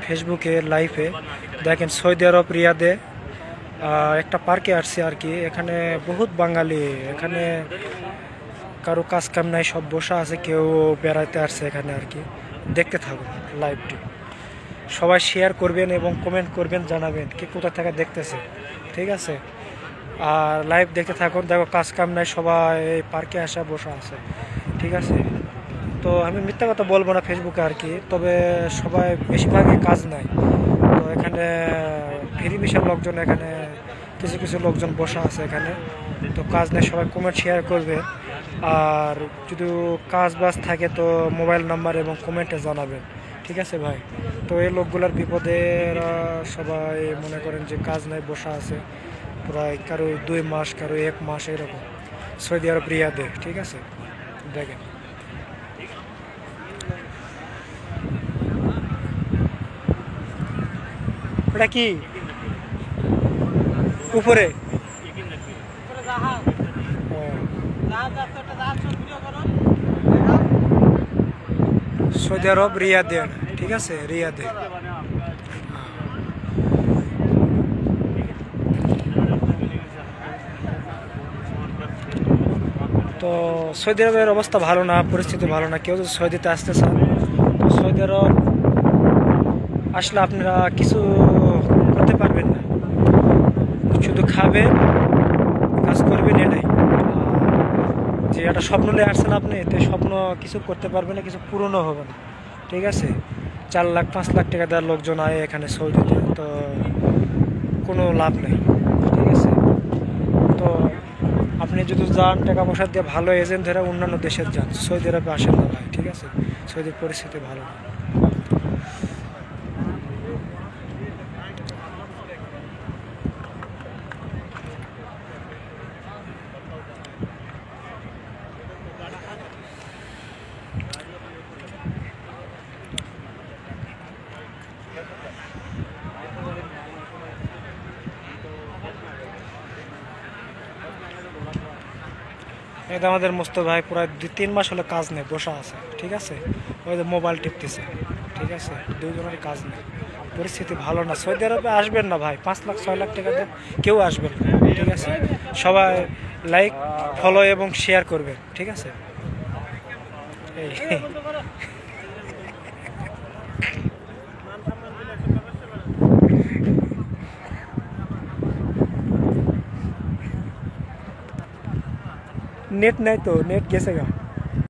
ফেসবুকে লাইভে দেখেন সৌদি আরব রিয়াদে একটা পার্কে আসছে আর কি। এখানে বহুত বাঙালি, এখানে কারো কাজ কাম নাই, সব বসা আছে, কেউ বেড়াইতে আসছে এখানে আর কি। দেখতে থাকুন লাইভটি, সবাই শেয়ার করবেন এবং কমেন্ট করবেন, জানাবেন কি কোথা থেকে দেখতেছে, ঠিক আছে। আর লাইভ দেখতে থাকুন, দেখো কাজ কাম নাই, সবাই পার্কে আসা বসা আছে, ঠিক আছে। তো আমি মিথ্যা কথা বলবো না ফেসবুকে আর কি, তবে সবাই বেশিরভাগই কাজ নাই। তো এখানে ফ্রি বিশাল লোকজন, এখানে কিছু কিছু লোকজন বসা আছে এখানে। তো কাজ নেই, সবাই কমেন্ট শেয়ার করবে। আর যদি কাজ বাজ থাকে তো মোবাইল নাম্বার এবং কমেন্টে জানাবেন, ঠিক আছে ভাই। তো এই লোকগুলোর বিপদে সবাই মনে করেন যে কাজ নাই, বসা আছে প্রায় কারো 2 মাস, কারো 1 মাস এরকম, সৌদি আরব রিয়াদে, ঠিক আছে। দেখেন এটা কি উপরে সৌদি আরব রিয়াদে, ঠিক আছে, রিয়াদে। তো সৌদি আরবের অবস্থা ভালো না, পরিস্থিতি ভালো না। কেউ যদি সৌদিতে আসতে চান তো সৌদি আরব আসলে আপনারা কিছু করতে পারবেন না, শুধু খাবেন, কাজ করবেন, এটাই। যে একটা স্বপ্ন নিয়ে আসছেন আপনি, এতে স্বপ্ন কিছু করতে পারবেন না, কিছু পূরণও হবে না, ঠিক আছে। 4 লাখ 5 লাখ টাকা দেওয়ার লোকজন আয় এখানে সৌদিতে, তো কোনো লাভ নেই, ঠিক আছে। তো আপনি যদি যান টাকা পয়সা দিয়ে, ভালো এজেন্ট ধরে অন্যান্য দেশে যান, সৌদি আরবে আসেন না ভাই, ঠিক আছে। সৌদির পরিস্থিতি ভালো না। এটা আমাদের মোস্ত ভাই প্রায় 2-3 মাস হলে কাজ নেই, বসা আছে, ঠিক আছে। ওই যে মোবাইল টিপতেছে, ঠিক আছে। দুইজনের কাজ নেই, পরিস্থিতি ভালো না। সৌদি আরবে আসবেন না ভাই, 5 লাখ 6 লাখ টাকা দেন, কেউ আসবেন না, ঠিক আছে। সবাই লাইক, ফলো এবং শেয়ার করবেন, ঠিক আছে। এই নেট নাই তো, নেট গেছে গা।